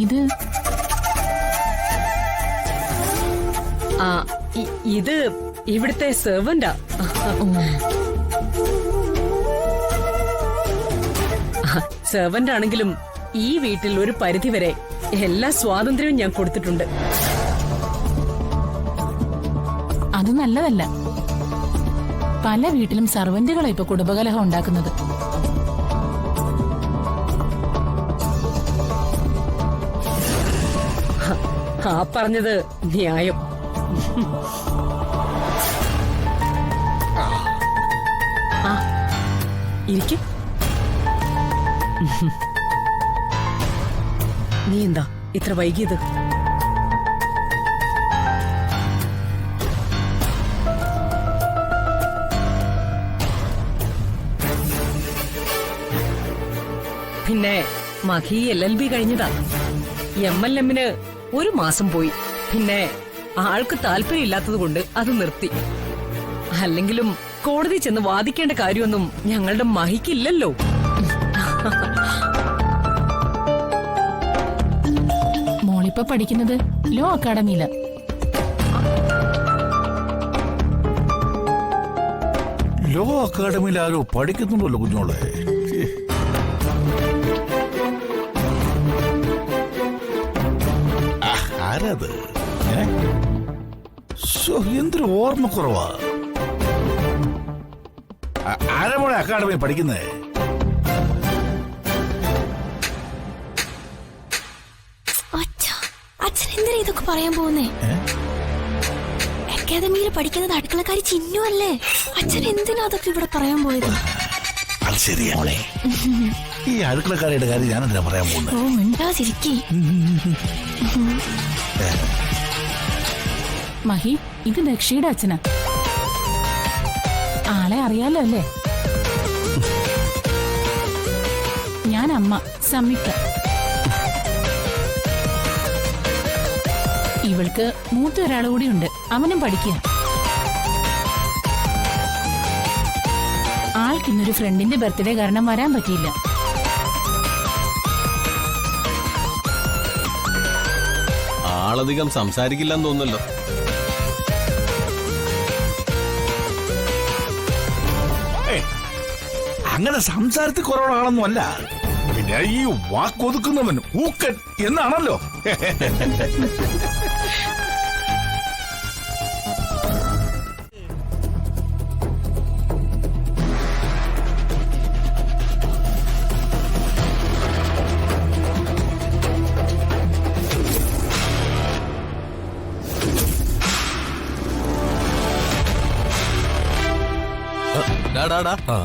ഇത് ഇവിടുത്തെ സെർവന്റാ. സെർവന്റ് ആണെങ്കിലും ഈ വീട്ടിൽ ഒരു പരിധിവരെ എല്ലാ സ്വാതന്ത്ര്യവും ഞാൻ കൊടുത്തിട്ടുണ്ട്. അത് നല്ലതല്ല. പല വീട്ടിലും സർവന്റുകളെ ഇപ്പൊ കുടുംബകലഹം ഉണ്ടാക്കുന്നത്. ആ പറഞ്ഞത് ന്യായം. ഇരിക്കും. നീ എന്താ ഇത്ര വൈകിയത്? പിന്നെ മഹി LLB കഴിഞ്ഞതാ. MLMന് 1 മാസം പോയി. പിന്നെ ആൾക്ക് താല്പര്യമില്ലാത്തത് കൊണ്ട് അത് നിർത്തി. അല്ലെങ്കിലും കോടതി ചെന്ന് വാദിക്കേണ്ട കാര്യമൊന്നും ഞങ്ങളുടെ മഹിക്കില്ലല്ലോ. മോളിപ്പോ പഠിക്കുന്നത് ലോ അക്കാഡമിയില. ലോ അക്കാഡമിയിൽ ആരോ പഠിക്കുന്നുണ്ടല്ലോ കുഞ്ഞോളെ. ആരത്? എന്തൊരു ഓർമ്മക്കുറവാ. ആരമോളെ അക്കാഡമി പഠിക്കുന്നേ? അച്ഛൻ എന്തിനാ ഇതൊക്കെ പറയാൻ പോകുന്നേ? അക്കാദമിയിൽ പഠിക്കുന്നത് അടുക്കളക്കാരി ചിന്നു അല്ലേ? അച്ഛൻ എന്തിനാ അതൊക്കെ ഇവിടെ പറയാൻ പോയത്? അത് ശരിയാ മോളെ. ഈ അടുക്കളക്കാരിയുടെ കാര്യം ഞാനെന്തിനാ പറയാൻ പോകുന്നത്? ഓ മിണ്ടാതിരിക്കേ. മഹി, ഇത് ദക്ഷിയുടെ അച്ഛനാ. ആളെ അറിയാലോ അല്ലേ? ഞാൻ അമ്മ സംയുക്ത. ഇവൾക്ക് മൂത്ത ഒരാൾ കൂടി ഉണ്ട്. അവനും പഠിക്കുക. ആൾക്കിന്നൊരു ഫ്രണ്ടിന്റെ ബർത്ത്ഡേ കാരണം വരാൻ പറ്റിയില്ല. ആളധികം സംസാരിക്കില്ലെന്ന് തോന്നുന്നല്ലോ. അങ്ങനെ സംസാരത്തിൽ കുറവാണെന്നും അല്ല. പിന്നെ ഈ വാക്കൊതുക്കുന്നവൻ ഊക്കൻ എന്നാണല്ലോ.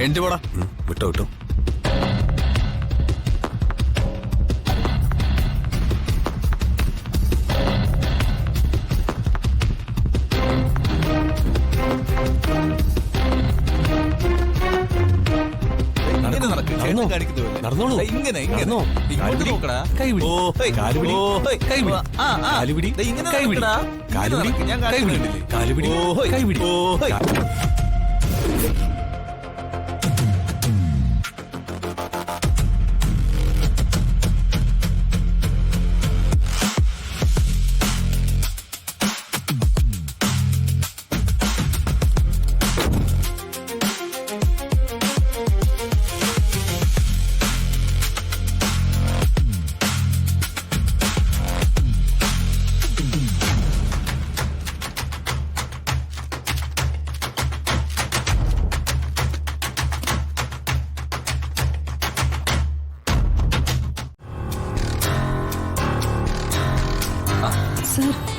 എന്റെ പോടാ. വിട്ടോ വിട്ടോ. നടന്നോളൂ. ഇങ്ങനെ ഇങ്ങോട്ട് നോക്കടാ. കൈപിടി. കാലുപിടി. കൈപിടി. കാലുപിടി. കൈപിടി. കാലുപിടി. കൈപിടി. കാലുപിടി. കൈപിടി.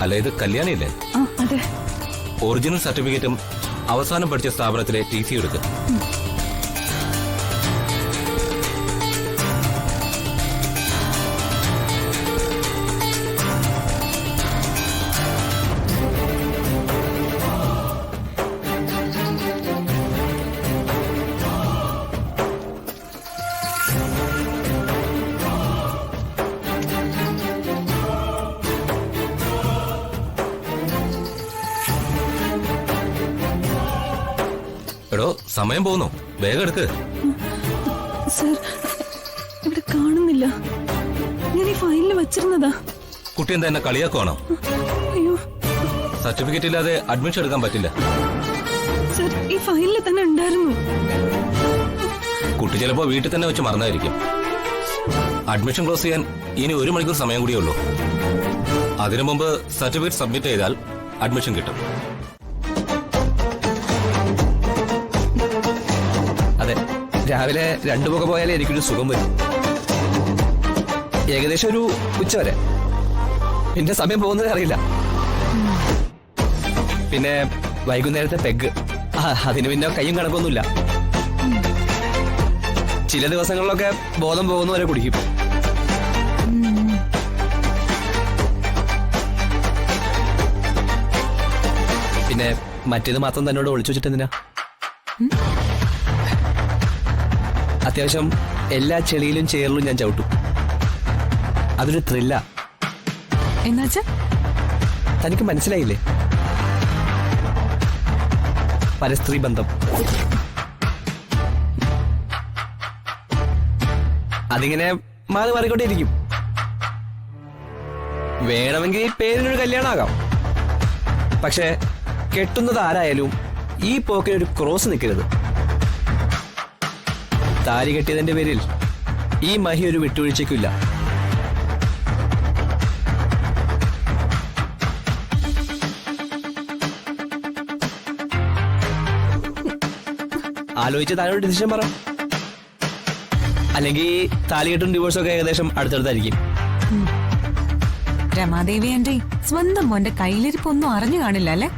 അല്ല, ഇത് കല്യാണിയല്ലേ? അതെ. ഒറിജിനൽ സർട്ടിഫിക്കറ്റും അവസാനം പഠിച്ച സ്ഥാപനത്തിലെ TC എടുക്കുക. എടോ, സമയം പോകുന്നു, വേഗം എടുക്ക്. സർ, ഇവിടെ കാണുന്നില്ല. ഞാൻ ഈ ഫയലിൽ വെച്ചിരുന്നതാ. കുട്ടി എന്താ എന്നെ കളിയാക്കുവാണോ? അയ്യോ സർട്ടിഫിക്കറ്റ് ഇല്ലാതെ അഡ്മിഷൻ എടുക്കാൻ പറ്റില്ല. സർ, ഈ ഫയലിൽ തന്നെ ഉണ്ടായിരുന്നു. കുട്ടി ചിലപ്പോ വീട്ടിൽ തന്നെ വെച്ച് മറന്നായിരിക്കും. അഡ്മിഷൻ ക്ലോസ് ചെയ്യാൻ ഇനി 1 മണിക്കൂർ സമയം കൂടിയേ ഉള്ളൂ. അതിനു മുമ്പ് സർട്ടിഫിക്കറ്റ് സബ്മിറ്റ് ചെയ്താൽ അഡ്മിഷൻ കിട്ടും. അതെ, രാവിലെ 2 പുക പോയാലേ എനിക്കൊരു സുഖം വരും. ഏകദേശം ഒരു ഉച്ചവരെ. പിന്നെ സമയം പോകുന്നത് അറിയില്ല. പിന്നെ വൈകുന്നേരത്തെ പെഗ്, അതിന് പിന്നെ കയ്യും കണക്കൊന്നുമില്ല. ചില ദിവസങ്ങളിലൊക്കെ ബോധം പോകുന്നവരെ കുടിക്കും. പിന്നെ മറ്റേത് മാത്രം തന്നോട് ഒളിച്ചു വെച്ചിട്ടെന്തിനാ? അത്യാവശ്യം എല്ലാ ചെളിയിലും ചേറിലും ഞാൻ ചവിട്ടും. അതൊരു ത്രില്ല. എന്നുവെച്ചാ തനിക്ക് മനസ്സിലായില്ലേ? പരസ്ത്രീ ബന്ധം. അതിങ്ങനെ മാറി മാറിക്കൊണ്ടേയിരിക്കും. വേണമെങ്കിൽ പേരിനൊരു കല്യാണമാകാം. പക്ഷെ കെട്ടുന്നത് ആരായാലും ഈ പോക്കിനൊരു ക്രോസ് നിൽക്കരുത്. താലി കെട്ടിയതിന്റെ പേരിൽ ഈ മഹി ഒരു വിട്ടുവീഴ്ചയ്ക്കില്ല. ആലോചിച്ച് താനോട് ഡിസിഷൻ പറ. അല്ലെങ്കിൽ താലികെട്ടും ഡിവോഴ്സും ഒക്കെ ഏകദേശം അടുത്തടുത്തായിരിക്കും. രമാദേവി ആന്റി സ്വന്തം മോന്റെ കയ്യിലിരിപ്പൊന്നും അറിഞ്ഞു കാണില്ല അല്ലേ?